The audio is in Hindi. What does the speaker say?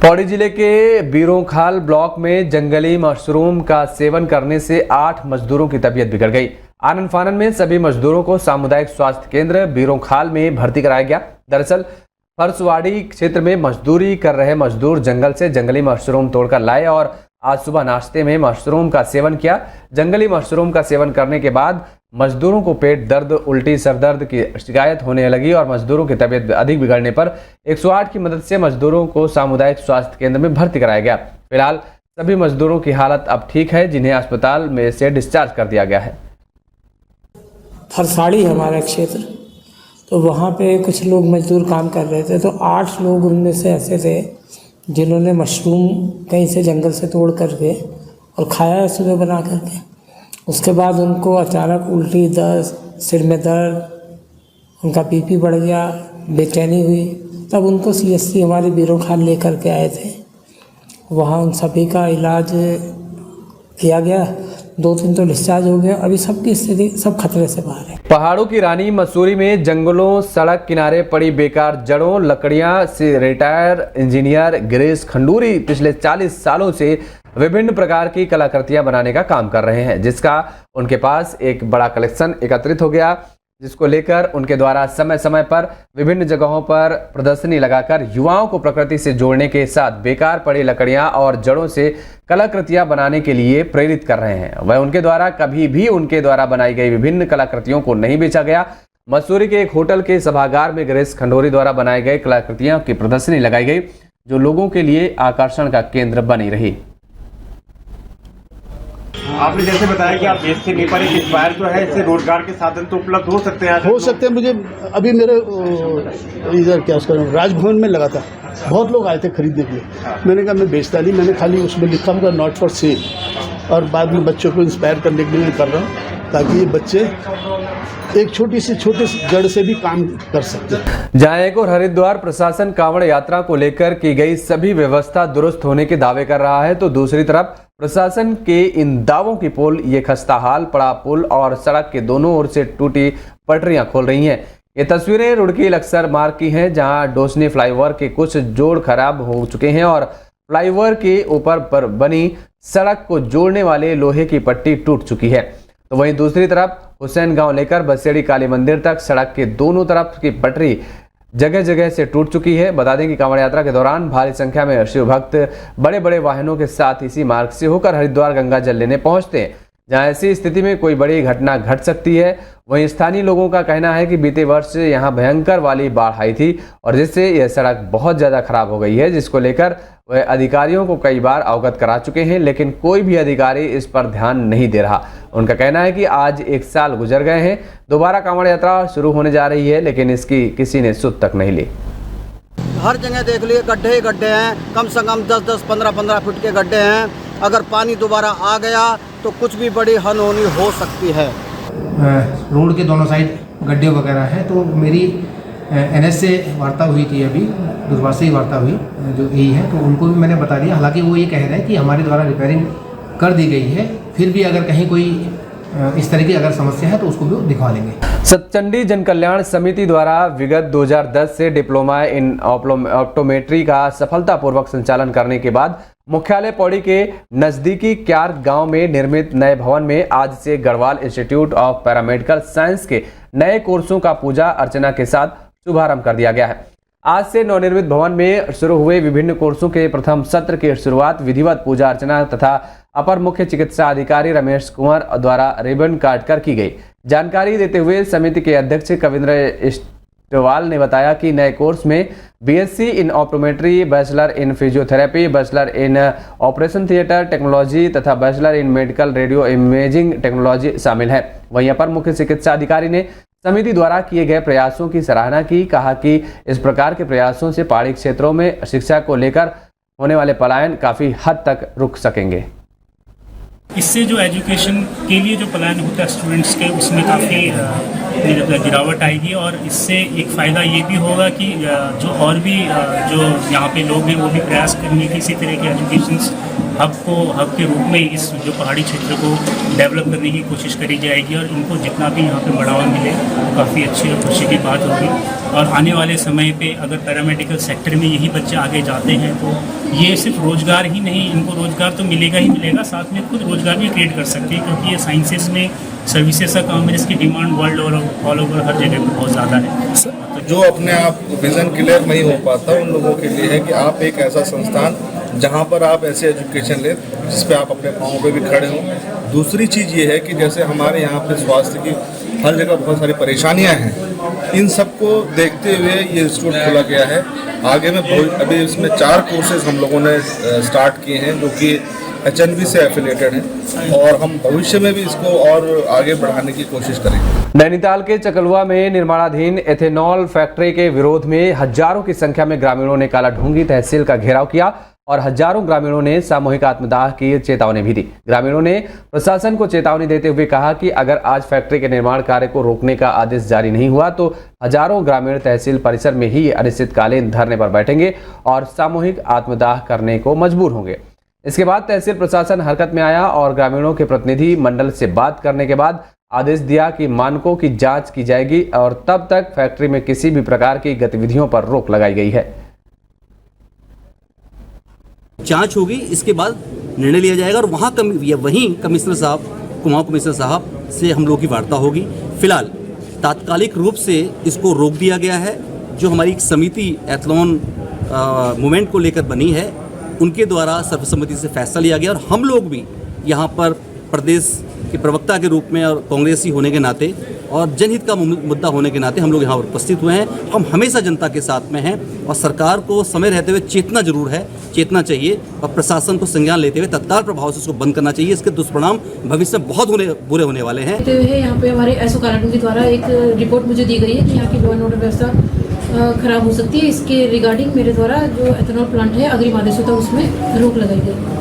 पौड़ी जिले के बीरोंखाल ब्लॉक में जंगली मशरूम का सेवन करने से 8 मजदूरों की तबीयत बिगड़ गई। आनन फानन में सभी मजदूरों को सामुदायिक स्वास्थ्य केंद्र बीरोंखाल में भर्ती कराया गया। दरअसल फरसवाड़ी क्षेत्र में मजदूरी कर रहे मजदूर जंगल से जंगली मशरूम तोड़कर लाए और आज सुबह नाश्ते में मशरूम का सेवन किया। जंगली मशरूम का सेवन करने के बाद मजदूरों को पेट दर्द, उल्टी, सर दर्द की शिकायत होने लगी और मजदूरों की तबीयत अधिक बिगड़ने पर 108 की मदद से मजदूरों को सामुदायिक स्वास्थ्य केंद्र में भर्ती कराया गया। फिलहाल सभी मजदूरों की हालत अब ठीक है, जिन्हें अस्पताल में से डिस्चार्ज कर दिया गया है। फरसाड़ी हमारा क्षेत्र, तो वहाँ पे कुछ लोग मजदूर काम कर रहे थे, तो 8 लोग उनमें से ऐसे थे जिन्होंने मशरूम कहीं से जंगल से तोड़ करके और खाया सुबह बना करके। उसके बाद उनको अचानक उल्टी, दर्द, सिर में दर्द, उनका बीपी बढ़ गया, बेचैनी हुई। तब उनको CSC हमारे बीरोंखाल लेकर के आए थे। वहाँ उन सभी का इलाज किया गया, 2-3 तो डिस्चार्ज हो गए। अभी सबकी स्थिति सब खतरे से बाहर है। पहाड़ों की रानी मसूरी में जंगलों, सड़क किनारे पड़ी बेकार जड़ों, लकड़ियां से रिटायर इंजीनियर गिरीश खंडूरी पिछले 40 सालों से विभिन्न प्रकार की कलाकृतियां बनाने का काम कर रहे हैं, जिसका उनके पास एक बड़ा कलेक्शन एकत्रित हो गया, जिसको लेकर उनके द्वारा समय समय पर विभिन्न जगहों पर प्रदर्शनी लगाकर युवाओं को प्रकृति से जोड़ने के साथ बेकार पड़ी लकड़ियां और जड़ों से कलाकृतियां बनाने के लिए प्रेरित कर रहे हैं। वह उनके द्वारा कभी भी उनके द्वारा बनाई गई विभिन्न कलाकृतियों को नहीं बेचा गया। मसूरी के एक होटल के सभागार में गिरीश खंडूरी द्वारा बनाई गई कलाकृतियों की प्रदर्शनी लगाई गई, जो लोगों के लिए आकर्षण का केंद्र बनी रही। आपने जैसे बताया कि आप बेच से नहीं, पर एक इंस्पायर जो है, इससे रोजगार के साधन तो उपलब्ध हो सकते हैं। हो सकते हैं। मुझे अभी मेरे इधर क्या उसका राजभवन में लगा था, बहुत लोग आए थे खरीदने के लिए। मैंने कहा मैं बेचता नहीं, मैंने खाली उसमें लिखा हुआ नॉट फॉर सेल, और बाद में बच्चों को इंस्पायर करने के लिए मैं कर रहा हूँ, ताकि ये बच्चे एक छोटे जड़ से भी काम कर सकते हैं। जहां एक और हरिद्वार प्रशासन कांवड़ यात्रा को लेकर की गई सभी व्यवस्था दुरुस्त होने के दावे कर रहा है, तो दूसरी तरफ प्रशासन के इन दावों की पोल ये खस्ता हाल पड़ा पुल और सड़क के दोनों ओर से टूटी पटरियां खोल रही हैं। ये तस्वीरें रुड़की लक्सर मार्ग की हैं, जहां डोसनी फ्लाईओवर के कुछ जोड़ खराब हो चुके हैं और फ्लाईओवर के ऊपर पर बनी सड़क को जोड़ने वाले लोहे की पट्टी टूट चुकी है। तो वहीं दूसरी तरफ हुसैन गांव लेकर बसेड़ी काली मंदिर तक सड़क के दोनों तरफ की पटरी जगह जगह से टूट चुकी है। बता दें कि कांवड़ यात्रा के दौरान भारी संख्या में शिव भक्त बड़े बड़े वाहनों के साथ इसी मार्ग से होकर हरिद्वार गंगा जल लेने पहुंचते हैं, जहां ऐसी स्थिति में कोई बड़ी घटना घट सकती है। वहीं स्थानीय लोगों का कहना है कि बीते वर्ष यहां भयंकर वाली बाढ़ आई थी और जिससे यह सड़क बहुत ज्यादा खराब हो गई है, जिसको लेकर वह अधिकारियों को कई बार अवगत करा चुके हैं, लेकिन कोई भी अधिकारी इस पर ध्यान नहीं दे रहा। उनका कहना है कि आज 1 साल गुजर गए हैं, दोबारा कांवड़ यात्रा शुरू होने जा रही है, लेकिन इसकी किसी ने सुध तक नहीं ली। हर जगह देख लिए गड्ढे ही गड्ढे हैं, कम से कम 10-10, 15-15 फुट के गड्ढे हैं। अगर पानी दोबारा आ गया तो कुछ भी बड़ी अनहोनी हो सकती है। रोड के दोनों साइड गड्ढे वगैरह हैं, तो मेरी NS से वार्ता हुई थी, अभी दूरभाष से ही वार्ता हुई, जो यही है, तो उनको भी मैंने बता दिया। हालांकि वो ये कह रहे हैं कि हमारे द्वारा रिपेयरिंग कर दी गई है, फिर भी अगर कहीं कोई इस तरह की अगर समस्या है तो उसको भी दिखवा लेंगे। सतचंडी जन कल्याण समिति द्वारा विगत 2010 से डिप्लोमा इन ऑप्टोमेट्री का सफलतापूर्वक संचालन करने के बाद मुख्यालय पौड़ी के नजदीकी क्यार गांव में निर्मित नए भवन में आज से Garhwal institute of paramedical science के नए कोर्सों का पूजा अर्चना के साथ शुभारंभ कर दिया गया है। आज से नवनिर्मित भवन में शुरू हुए विभिन्न कोर्सों के प्रथम सत्र की शुरुआत विधिवत पूजा अर्चना तथा अपर मुख्य चिकित्सा अधिकारी रमेश कुंवर द्वारा रिबन काटकर की गई। जानकारी देते हुए समिति के अध्यक्ष कविंद्र इस्टवाल ने बताया कि नए कोर्स में BSc in optometry, bachelor in physiotherapy, bachelor in operation theatre technology तथा bachelor in medical radio imaging technology शामिल है। वहीं अपर मुख्य चिकित्सा अधिकारी ने समिति द्वारा किए गए प्रयासों की सराहना की, कहा कि इस प्रकार के प्रयासों से पहाड़ी क्षेत्रों में शिक्षा को लेकर होने वाले पलायन काफी हद तक रुक सकेंगे। इससे जो एजुकेशन के लिए जो पलायन होता है स्टूडेंट्स के, उसमें काफ़ी गिरावट आएगी और इससे एक एक फ़ायदा ये भी होगा कि जो और भी जो यहाँ पे लोग हैं वो भी प्रयास करेंगे कि इसी तरह के एजुकेशन हब के रूप में इस जो पहाड़ी क्षेत्र को डेवलप करने की कोशिश करी जाएगी और इनको जितना भी यहाँ पे बढ़ावा मिले तो काफ़ी अच्छी और खुशी की बात होगी। और आने वाले समय पे अगर पैरामेडिकल सेक्टर में यही बच्चे आगे जाते हैं तो ये सिर्फ रोज़गार ही नहीं, इनको रोज़गार तो मिलेगा ही मिलेगा, साथ में खुद रोज़गार भी क्रिएट कर सकते हैं, क्योंकि ये साइंसेज में सर्विसेज का काम है जिसकी डिमांड वर्ल्ड ऑल ओवर हर जगह पर बहुत ज़्यादा है। जो अपने आप विज़न क्लियर नहीं हो पाता उन लोगों के लिए है कि आप एक ऐसा संस्थान जहाँ पर आप ऐसे एजुकेशन लें जिस पे आप अपने पाँव पे भी खड़े हों। दूसरी चीज़ ये है कि जैसे हमारे यहाँ पे स्वास्थ्य की हर जगह बहुत सारी परेशानियाँ हैं, इन सबको देखते हुए ये इंस्टीट्यूट खोला गया है। आगे में अभी इसमें 4 कोर्सेज हम लोगों ने स्टार्ट किए हैं जो कि HNV से एफिलिएटेड हैं और हम भविष्य में भी इसको और आगे बढ़ाने की कोशिश करेंगे। नैनीताल के चकलुआ में निर्माणाधीन एथेनॉल फैक्ट्री के विरोध में हजारों की संख्या में ग्रामीणों ने कालाढूंगी तहसील का घेराव किया और हजारों ग्रामीणों ने सामूहिक आत्मदाह की चेतावनी भी दी। ग्रामीणों ने प्रशासन को चेतावनी देते हुए कहा कि अगर आज फैक्ट्री के निर्माण कार्य को रोकने का आदेश जारी नहीं हुआ तो हजारों ग्रामीण तहसील परिसर में ही अनिश्चितकालीन धरने पर बैठेंगे और सामूहिक आत्मदाह करने को मजबूर होंगे। इसके बाद तहसील प्रशासन हरकत में आया और ग्रामीणों के प्रतिनिधि मंडल से बात करने के बाद आदेश दिया कि मानकों की जांच की जाएगी और तब तक फैक्ट्री में किसी भी प्रकार की गतिविधियों पर रोक लगाई गई है। जांच होगी, इसके बाद निर्णय लिया जाएगा और वहीं कमिश्नर साहब, कुमाऊं कमिश्नर साहब से हम लोग की वार्ता होगी। फिलहाल तात्कालिक रूप से इसको रोक दिया गया है। जो हमारी एक समिति एथलॉन मूवमेंट को लेकर बनी है उनके द्वारा सर्वसम्मति से फैसला लिया गया और हम लोग भी यहाँ पर प्रदेश के प्रवक्ता के रूप में और कांग्रेसी होने के नाते और जनहित का मुद्दा होने के नाते हम लोग यहाँ उपस्थित हुए हैं। हम हमेशा जनता के साथ में हैं और सरकार को समय रहते हुए चेतना जरूर है, चेतना चाहिए और प्रशासन को संज्ञान लेते हुए तत्काल प्रभाव से उसको बंद करना चाहिए। इसके दुष्परिणाम भविष्य में बहुत बुरे होने वाले हैं। यहाँ पे हमारे एसओ कालाढूंगी द्वारा एक रिपोर्ट मुझे दी गई है कि यहाँ की लॉ एंड ऑर्डर व्यवस्था खराब हो सकती है। इसके रिगार्डिंग मेरे द्वारा जो एथेनॉल प्लांट है अग्रिम आदेशों तक उसमें रोक लगाई गई।